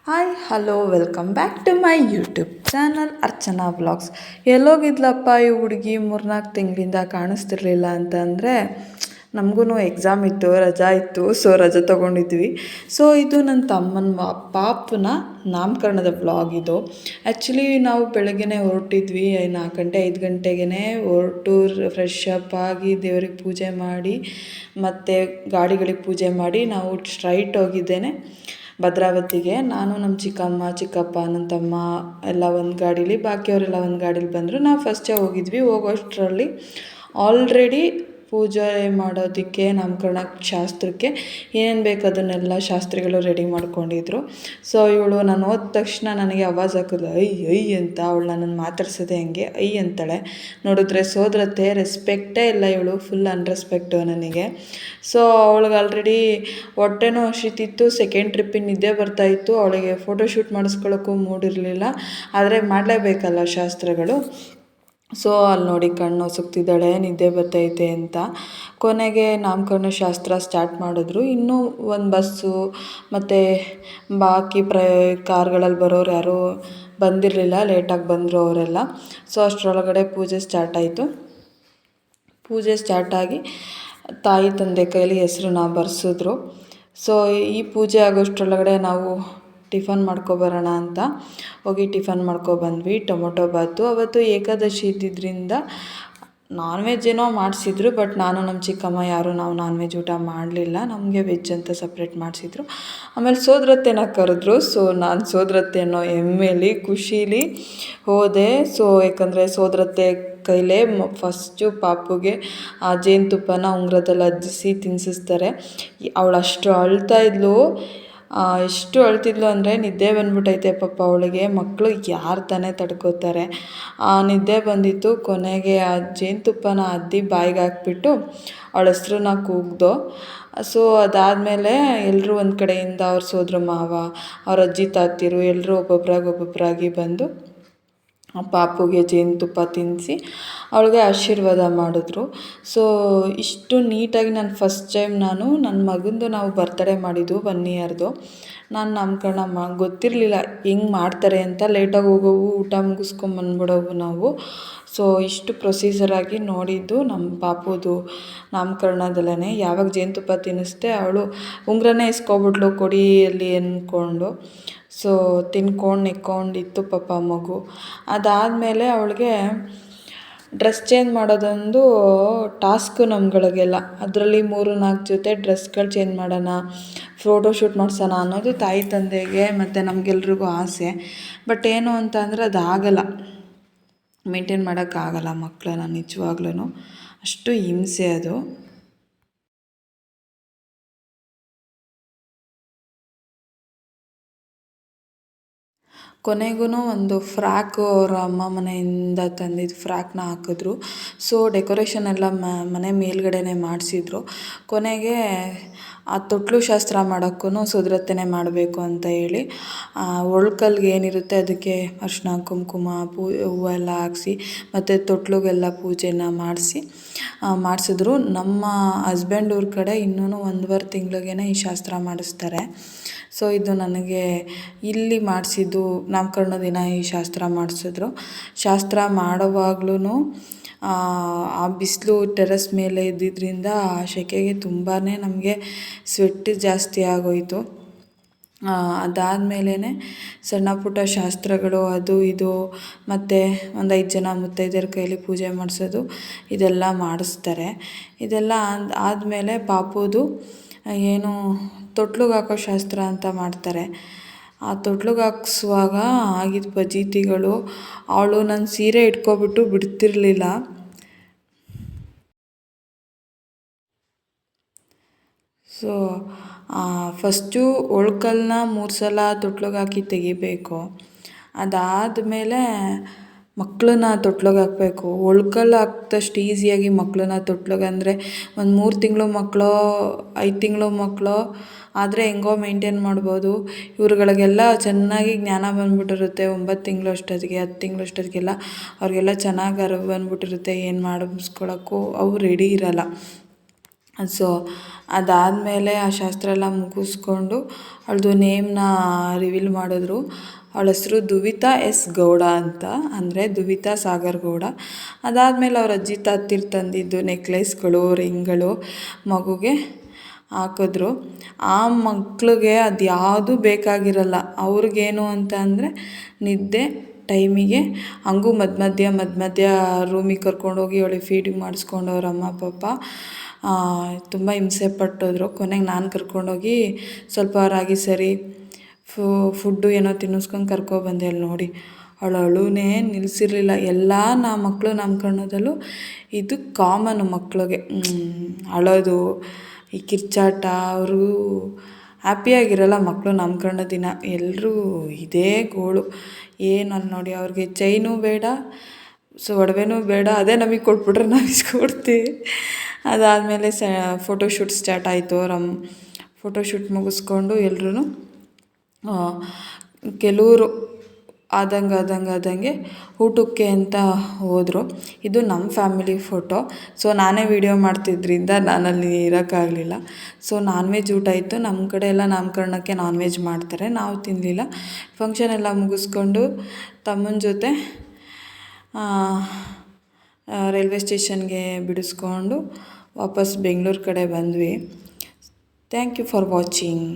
Hi hello welcome back to my YouTube channel Archana vlogs. ಎಲ್ಲೋಗಿದ್ಲಪ್ಪ ಈ ಹುಡುಗಿ 3-4 ತಿಂಗಳಿಂದ ಕಾಣಿಸ್ತಿರ್ಲಿಲ್ಲ ಅಂತಂದರೆ ನಮಗೂ ಎಕ್ಸಾಮ್ ಇತ್ತು, ರಜಾ ಇತ್ತು. ಸೊ ರಜೆ ತೊಗೊಂಡಿದ್ವಿ. ಸೊ ಇದು ನನ್ನ ತಮ್ಮನ ಪಾಪನ ನಾಮಕರಣದ ವ್ಲಾಗ್ ಇದು. ಆ್ಯಕ್ಚುಲಿ ನಾವು ಬೆಳಗ್ಗೆ ಹೊರಟಿದ್ವಿ 4 ಗಂಟೆ 5 ಗಂಟೆಗೆ ಹೊರಟು ಫ್ರೆಶ್ ಅಪ್ ಆಗಿ ದೇವ್ರಿಗೆ ಪೂಜೆ ಮಾಡಿ ಮತ್ತು ಗಾಡಿಗಳಿಗೆ ಪೂಜೆ ಮಾಡಿ ನಾವು ಸ್ಟ್ರೈಟ್ ಹೋಗಿದ್ದೇನೆ ಭದ್ರಾವತಿಗೆ. ನಾನು ನಮ್ಮ ಚಿಕ್ಕಮ್ಮ ಚಿಕ್ಕಪ್ಪ ನನ್ನ ತಮ್ಮ ಎಲ್ಲ ಒಂದು ಗಾಡೀಲಿ, ಬಾಕಿಯವರೆಲ್ಲ ಒಂದು ಗಾಡೀಲಿ ಬಂದರು. ನಾವು ಫಸ್ಟೇ ಹೋಗಿದ್ವಿ. ಹೋಗೋಷ್ಟರಲ್ಲಿ ಆಲ್ರೆಡಿ ಪೂಜೆ ಮಾಡೋದಕ್ಕೆ ನಾಮಕರಣ ಶಾಸ್ತ್ರಕ್ಕೆ ಏನೇನು ಬೇಕು ಅದನ್ನೆಲ್ಲ ಶಾಸ್ತ್ರಿಗಳು ರೆಡಿ ಮಾಡ್ಕೊಂಡಿದ್ರು. ಸೊ ಇವಳು ನಾನು ಹೋದ ತಕ್ಷಣ ನನಗೆ ಆವಾಜ್ ಹಾಕಿದ್ಲು, ಐ ಅಂತ. ಅವಳು ನನ್ನನ್ನು ಮಾತಾಡ್ಸೋದೆ ಹಂಗೆ ಐ ಅಂತಾಳೆ. ನೋಡಿದ್ರೆ ಸೋದರತ್ತೆ ರೆಸ್ಪೆಕ್ಟೇ ಇಲ್ಲ ಇವಳು, ಫುಲ್ ಅನ್ರೆಸ್ಪೆಕ್ಟು ನನಗೆ. ಸೊ ಅವಳಿಗೆ ಆಲ್ರೆಡಿ ಹೊಟ್ಟೆನೂ ಹಸಿತಿತ್ತು, ಸೆಕೆಂಡ್ ಟ್ರಿಪ್ಪಿನ ನಿದ್ದೆ ಬರ್ತಾಯಿತ್ತು. ಅವಳಿಗೆ ಫೋಟೋಶೂಟ್ ಮಾಡಿಸ್ಕೊಳ್ಳೋಕ್ಕೂ ಮೂಡಿರಲಿಲ್ಲ, ಆದರೆ ಮಾಡಲೇಬೇಕಲ್ಲ ಶಾಸ್ತ್ರಗಳು. ಸೊ ಅಲ್ಲಿ ನೋಡಿ ಕಣ್ಣು ಸುಕ್ತಿದ್ದಾಳೆ, ನಿದ್ದೆ ಬರ್ತೈತೆ ಅಂತ. ಕೊನೆಗೆ ನಾಮಕರಣ ಶಾಸ್ತ್ರ ಸ್ಟಾರ್ಟ್ ಮಾಡಿದ್ರು. ಇನ್ನೂ ಒಂದು ಬಸ್ಸು ಮತ್ತು ಬಾಕಿ ಕಾರ್ಗಳಲ್ಲಿ ಬರೋರು ಯಾರೂ ಬಂದಿರಲಿಲ್ಲ, ಲೇಟಾಗಿ ಬಂದರು ಅವರೆಲ್ಲ. ಸೊ ಅಷ್ಟರೊಳಗಡೆ ಪೂಜೆ ಸ್ಟಾರ್ಟ್ ಆಯಿತು. ಪೂಜೆ ಸ್ಟಾರ್ಟಾಗಿ ತಾಯಿ ತಂದೆ ಕೈಲಿ ಹೆಸ್ರನ್ನ ಬರ್ಸಿದ್ರು. ಸೊ ಈ ಪೂಜೆ ಆಗೋಷ್ಟರೊಳಗಡೆ ನಾವು ಟಿಫನ್ ಮಾಡ್ಕೊಬರೋಣ ಅಂತ ಹೋಗಿ ಟಿಫನ್ ಮಾಡ್ಕೊಬಂದ್ವಿ. ಟೊಮೊಟೊ ಬಾತು. ಅವತ್ತು ಏಕಾದಶಿ ಇದ್ದಿದ್ದರಿಂದ ನಾನ್ ವೆಜ್ ಏನೋ ಮಾಡಿಸಿದ್ರು, ಬಟ್ ನಾನು ನಮ್ಮ ಚಿಕ್ಕಮ್ಮ ಯಾರೂ ನಾವು ನಾನ್ ವೆಜ್ ಊಟ ಮಾಡಲಿಲ್ಲ. ನಮಗೆ ವೆಜ್ ಅಂತ ಸಪ್ರೇಟ್ ಮಾಡಿಸಿದ್ರು. ಆಮೇಲೆ ಸೋದರತ್ತೆನ ಕರೆದ್ರು. ಸೊ ನಾನು ಸೋದರತ್ತೆ ಅನ್ನೋ ಹೆಮ್ಮೆಲಿ ಖುಷೀಲಿ ಹೋದೆ. ಸೊ ಯಾಕಂದರೆ ಸೋದರತ್ತೆ ಕೈಲೇ ಫಸ್ಟು ಪಾಪುಗೆ ಆ ಜೇನುತುಪ್ಪನ ಉಂಗುರದಲ್ಲಿ ಅದ್ದಿಸಿ ತಿನ್ನಿಸ್ತಾರೆ. ಅವಳು ಅಷ್ಟು ಅಳ್ತಾ ಇದ್ಲು. ಎಷ್ಟು ಅಳ್ತಿದ್ಲು ಅಂದರೆ ನಿದ್ದೆ ಬಂದ್ಬಿಟ್ಟೈತೆ ಪಾಪ ಅವಳಿಗೆ. ಮಕ್ಕಳು ಯಾರು ತಾನೇ ತಡ್ಕೋತಾರೆ. ನಿದ್ದೆ ಬಂದಿತ್ತು. ಕೊನೆಗೆ ಆ ಜೇನುತುಪ್ಪನ ಅದ್ದಿ ಬಾಯಿಗೆ ಹಾಕ್ಬಿಟ್ಟು ಅವಳ ಹೆಸ್ರನ್ನ ಕೂಗ್ದೋ. ಸೊ ಅದಾದಮೇಲೆ ಎಲ್ಲರೂ ಒಂದು ಕಡೆಯಿಂದ ಅವ್ರ ಸೋದರ ಮಾವ, ಅವ್ರ ಅಜ್ಜಿ ತಾತಿರು ಎಲ್ಲರೂ ಒಬ್ಬೊಬ್ಬರಾಗಿ ಬಂದು ಆ ಪಾಪುಗೆ ಜೇನುತುಪ್ಪ ತಿನ್ನಿಸಿ ಅವಳಿಗೆ ಆಶೀರ್ವಾದ ಮಾಡಿದ್ರು. ಸೊ ಇಷ್ಟು ನೀಟಾಗಿ ನಾನು ಫಸ್ಟ್ ಟೈಮ್ ನನ್ನ ಮಗಂದು ನಾವು ಬರ್ತಡೇ ಮಾಡಿದ್ದು 1 ಇಯರ್ದು. ನಾನು ನಾಮಕರಣ ಗೊತ್ತಿರಲಿಲ್ಲ ಹೆಂಗೆ ಮಾಡ್ತಾರೆ ಅಂತ. ಲೇಟಾಗಿ ಹೋಗೋವು, ಊಟ ಮುಗಿಸ್ಕೊಂಬಂದ್ಬಿಡೋವು ನಾವು. ಸೊ ಇಷ್ಟು ಪ್ರೊಸೀಜರಾಗಿ ನೋಡಿದ್ದು ನಮ್ಮ ಪಾಪುದು ನಾಮಕರಣದಲ್ಲೇ. ಯಾವಾಗ ಜೇನುತುಪ್ಪ ತಿನ್ನಿಸ್ದೆ ಅವಳು ಉಂಗುರನೇ ಇಸ್ಕೊಬಿಟ್ಲು ಕೊಡಿಯಲ್ಲಿ ಅಂದ್ಕೊಂಡು. ಸೊ ತಿನ್ಕೊಂಡು ನೆಕ್ಕೊಂಡಿತ್ತು ಪಾಪ ಮಗು. ಅದಾದಮೇಲೆ ಅವಳಿಗೆ ಡ್ರೆಸ್ ಚೇಂಜ್ ಮಾಡೋದೊಂದು ಟಾಸ್ಕು ನಮ್ಗಳಿಗೆಲ್ಲ. ಅದರಲ್ಲಿ 3-4 ಜೊತೆ ಡ್ರೆಸ್ಗಳು ಚೇಂಜ್ ಮಾಡೋಣ, ಫೋಟೋಶೂಟ್ ಮಾಡಿಸೋಣ ಅನ್ನೋದು ತಾಯಿ ತಂದೆಗೆ ಮತ್ತು ನಮಗೆಲ್ರಿಗೂ ಆಸೆ. ಬಟ್ ಏನು ಅಂತ ಅಂದರೆ ಅದಾಗಲ್ಲ, ಮೇಂಟೈನ್ ಮಾಡೋಕ್ಕಾಗಲ್ಲ ಮಕ್ಕಳನ್ನ. ನಿಜವಾಗ್ಲೂ ಅಷ್ಟು ಹಿಂಸೆ ಅದು. ಕೊನೆಗೂ ಒಂದು ಫ್ರಾಕು ಅವ್ರ ಅಮ್ಮ ಮನೆಯಿಂದ ತಂದಿದ್ದು ಫ್ರಾಕ್ನ ಹಾಕಿದ್ರು. ಸೊ ಡೆಕೋರೇಷನ್ ಎಲ್ಲ ಮನೆ ಮೇಲ್ಗಡೆನೇ ಮಾಡಿಸಿದ್ರು. ಕೊನೆಗೆ ಆ ತೊಟ್ಲು ಶಾಸ್ತ್ರ ಮಾಡೋಕ್ಕೂ ಸೋದರತ್ತೆನೇ ಮಾಡಬೇಕು ಅಂತ ಹೇಳಿ ಒಳ್ಕಲ್ಗೆ ಏನಿರುತ್ತೆ ಅದಕ್ಕೆ ಅರಿಶಿನ ಕುಂಕುಮ ಹೂವೆಲ್ಲ ಹಾಕ್ಸಿ ಮತ್ತು ತೊಟ್ಲಿಗೆಲ್ಲ ಪೂಜೆನ ಮಾಡಿಸಿದ್ರು. ನಮ್ಮ ಹಸ್ಬೆಂಡ್ ಊರ ಕಡೆ ಇನ್ನೂ 1.5 ತಿಂಗಳಿಗೇ ಈ ಶಾಸ್ತ್ರ ಮಾಡಿಸ್ತಾರೆ. ಸೊ ಇದು ನನಗೆ ಇಲ್ಲಿ ಮಾಡಿಸಿದ್ದು ನಾಮಕರಣ ದಿನ ಈ ಶಾಸ್ತ್ರ ಮಾಡಿಸಿದ್ರು. ಶಾಸ್ತ್ರ ಮಾಡೋವಾಗ್ಲೂ ಆ ಬಿಸಿಲು ಟೆರೆಸ್ ಮೇಲೆ ಇದ್ದಿದ್ದರಿಂದ ಆ ಸೆಕೆಗೆ ತುಂಬಾ ನಮಗೆ ಸ್ವೆಟ್ ಜಾಸ್ತಿ ಆಗೋಯಿತು. ಅದಾದಮೇಲೆ ಸಣ್ಣ ಪುಟ್ಟ ಶಾಸ್ತ್ರಗಳು ಅದು ಇದು ಮತ್ತು ಒಂದು 5 ಜನ ಮುತ್ತೈದೆಯರ ಕೈಲಿ ಪೂಜೆ ಮಾಡಿಸೋದು ಇದೆಲ್ಲ ಮಾಡಿಸ್ತಾರೆ. ಇದೆಲ್ಲ ಆದಮೇಲೆ ಪಾಪುದು ಏನು ತೊಟ್ಲಿಗೆ ಹಾಕೋ ಶಾಸ್ತ್ರ ಅಂತ ಮಾಡ್ತಾರೆ. ಆ ತೊಟ್ಲಿಗೆ ಹಾಕ್ಸುವಾಗ ಆಗಿದ್ದ ಫಜೀತಿಗಳು. ಅವಳು ನನ್ನ ಸೀರೆ ಇಟ್ಕೊಬಿಟ್ಟು ಬಿಡ್ತಿರ್ಲಿಲ್ಲ. ಸೊ ಫಸ್ಟು ಒಳ್ಕಲ್ಲನ್ನ 3 ಸಲ ತೊಟ್ಲಿಗೆ ಹಾಕಿ ತೆಗಿಬೇಕು. ಅದಾದಮೇಲೆ ಮಕ್ಕಳನ್ನ ತೊಟ್ಲಿಗೆ ಹಾಕಬೇಕು. ಒಳ್ಕಲ್ಲು ಹಾಕ್ದಷ್ಟು ಈಸಿಯಾಗಿ ಮಕ್ಕಳನ್ನ ತೊಟ್ಲಿಗೆ ಅಂದರೆ ಒಂದು 3 ತಿಂಗಳು ಮಕ್ಕಳೋ 5 ತಿಂಗಳು ಮಕ್ಕಳೋ ಆದರೆ ಹೆಂಗೋ ಮೇಂಟೈನ್ ಮಾಡ್ಬೋದು. ಇವ್ರುಗಳಿಗೆಲ್ಲ ಚೆನ್ನಾಗಿ ಜ್ಞಾನ ಬಂದ್ಬಿಟ್ಟಿರುತ್ತೆ 9 ತಿಂಗಳು ಅಷ್ಟೊತ್ತಿಗೆ 10 ತಿಂಗಳು ಅಷ್ಟೊತ್ತಿಗೆಲ್ಲ ಅವ್ರಿಗೆಲ್ಲ ಚೆನ್ನಾಗಿ ಅರಿವು ಬಂದ್ಬಿಟ್ಟಿರುತ್ತೆ. ಏನು ಮಾಡಿಸ್ಕೊಳ್ಳೋಕ್ಕೂ ಅವು ರೆಡಿ ಇರೋಲ್ಲ. ಸೊ ಅದಾದಮೇಲೆ ಆ ಶಾಸ್ತ್ರ ಎಲ್ಲ ಮುಗಿಸ್ಕೊಂಡು ಅವಳದು ನೇಮ್ನ ರಿವೀಲ್ ಮಾಡಿದ್ರು. ಅವಳ ಹೆಸರು ದುವಿತಾ ಎಸ್ ಗೌಡ ಅಂತ, ಅಂದರೆ ದುವಿತಾ ಸಾಗರ್ ಗೌಡ. ಅದಾದಮೇಲೆ ಅವ್ರ ಅಜ್ಜಿ ತಾತಿರು ತಂದಿದ್ದು ನೆಕ್ಲೆಸ್ಗಳು, ರಿಂಗ್ಗಳು ಮಗುಗೆ ಹಾಕಿದ್ರು. ಆ ಮಕ್ಳಿಗೆ ಅದು ಯಾವುದೂ ಬೇಕಾಗಿರಲ್ಲ. ಅವ್ರಿಗೇನು ಅಂತ ಅಂದರೆ ನಿದ್ದೆ ಟೈಮಿಗೆ. ಹಂಗೂ ಮಧ್ಯ ಮಧ್ಯ ರೂಮಿಗೆ ಕರ್ಕೊಂಡೋಗಿ ಅವಳಿಗೆ ಫೀಡಿಂಗ್ ಮಾಡಿಸ್ಕೊಂಡು ಅವ್ರ ಅಮ್ಮ ಪಾಪ ತುಂಬ ಹಿಂಸೆ ಪಟ್ಟಿದ್ರು. ಕೊನೆಗೆ ನಾನು ಕರ್ಕೊಂಡೋಗಿ ಸ್ವಲ್ಪ ರಾಗಿ ಸರಿ ಫುಡ್ಡು ಏನೋ ತಿನ್ನಿಸ್ಕೊಂಡು ಕರ್ಕೊಬಂದೆ. ಅಲ್ಲಿ ನೋಡಿ ಅವಳು ಅಳುನೇ ನಿಲ್ಲಿಸಿರ್ಲಿಲ್ಲ. ಎಲ್ಲ ಮಕ್ಕಳು ನಾಮಕರಣದಲ್ಲೂ ಇದು ಕಾಮನ್ ಮಕ್ಳಿಗೆ, ಅಳೋದು, ಈ ಕಿರ್ಚಾಟ. ಅವರು ಹ್ಯಾಪಿಯಾಗಿರಲ್ಲ ಮಕ್ಕಳು ನಾಮಕರಣ ದಿನ. ಎಲ್ಲರೂ ಇದೇ ಗೋಳು. ಏನು ಅಲ್ಲಿ ನೋಡಿ ಅವ್ರಿಗೆ ಚೈನು ಬೇಡ, ಸೊ ಒಡವೆನೂ ಬೇಡ, ಅದೇ ನಮಗೆ ಕೊಟ್ಬಿಟ್ರೆ ನಾವು ಇಸ್ಕೊಡ್ತೀವಿ. ಅದಾದಮೇಲೆ ಫೋಟೋಶೂಟ್ ಸ್ಟಾರ್ಟ್ ಆಯಿತು. ಫೋಟೋಶೂಟ್ ಮುಗಿಸ್ಕೊಂಡು ಎಲ್ಲರೂ ಕೆಲವರು ಆದಂಗೆ ಊಟಕ್ಕೆ ಅಂತ ಹೋದರು. ಇದು ನಮ್ಮ ಫ್ಯಾಮಿಲಿ ಫೋಟೋ. ಸೊ ನಾನೇ ವೀಡಿಯೋ ಮಾಡ್ತಿದ್ದರಿಂದ ನಾನಲ್ಲಿ ಇರೋಕ್ಕಾಗಲಿಲ್ಲ. ಸೊ ನಾನ್ ವೆಜ್ ಊಟ ಇತ್ತು. ನಮ್ಮ ಕಡೆ ಎಲ್ಲ ನಾಮಕರಣಕ್ಕೆ ನಾನ್ ವೆಜ್ ಮಾಡ್ತಾರೆ, ನಾವು ತಿನ್ನಲಿಲ್ಲ. ಫಂಕ್ಷನ್ ಎಲ್ಲ ಮುಗಿಸ್ಕೊಂಡು ತಮ್ಮನ ಜೊತೆ ರೈಲ್ವೆ ಸ್ಟೇಷನ್ಗೆ ಬಿಡಿಸ್ಕೊಂಡು ವಾಪಸ್ ಬೆಂಗಳೂರು ಕಡೆ ಬಂದ್ವಿ. Thank you for watching.